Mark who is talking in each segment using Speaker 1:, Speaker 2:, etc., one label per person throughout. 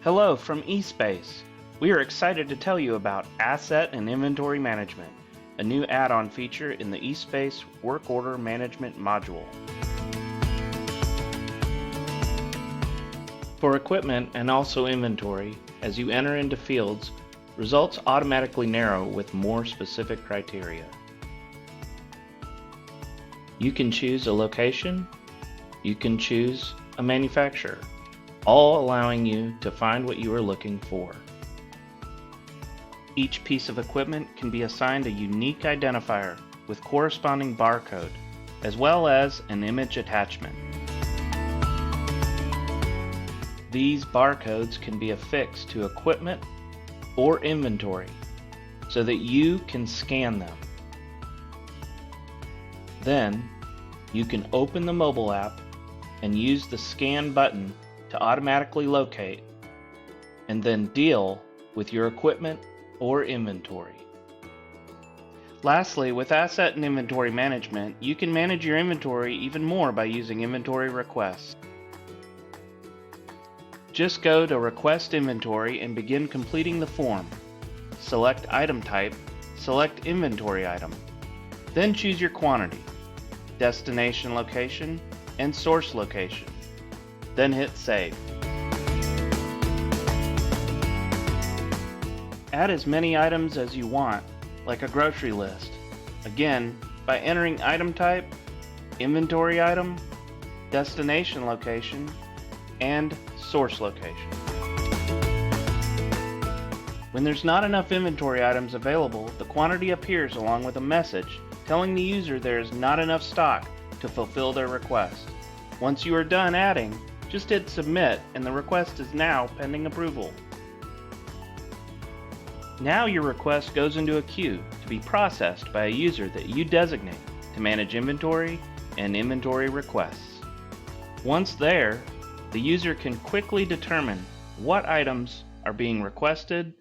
Speaker 1: Hello from eSPACE. We are excited to tell you about Asset and Inventory Management, a new add-on feature in the eSPACE Work Order Management module. For equipment and also inventory, as you enter into fields, results automatically narrow with more specific criteria. You can choose a location, you can choose a manufacturer, all allowing you to find what you are looking for. Each piece of equipment can be assigned a unique identifier with corresponding barcode, as well as an image attachment. These barcodes can be affixed to equipment or inventory so that you can scan them. Then, you can open the mobile app and use the scan button to automatically locate and then deal with your equipment or inventory. Lastly, with Asset and Inventory Management, you can manage your inventory even more by using inventory requests. Just go to Request Inventory and begin completing the form. Select Item Type, select Inventory Item. Then choose your quantity, destination location, and source location. Then hit Save. Add as many items as you want, like a grocery list. Again, by entering item type, inventory item, destination location, and source location. When there's not enough inventory items available, the quantity appears along with a message telling the user there is not enough stock to fulfill their request. Once you are done adding, just hit Submit and the request is now pending approval. Now your request goes into a queue to be processed by a user that you designate to manage inventory and inventory requests. Once there, the user can quickly determine what items are being requested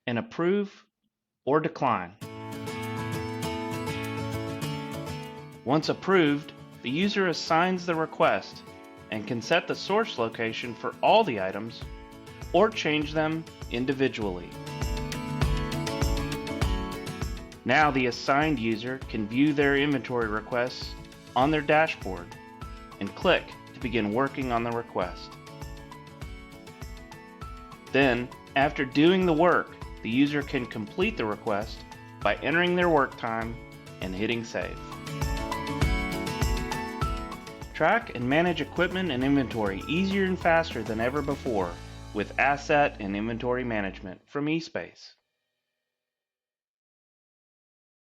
Speaker 1: and approve or decline. Once approved, the user assigns the request and can set the source location for all the items or change them individually. Now the assigned user can view their inventory requests on their dashboard and click to begin working on the request. Then, after doing the work, the user can complete the request by entering their work time and hitting Save. Track and manage equipment and inventory easier and faster than ever before with Asset and Inventory Management from eSPACE.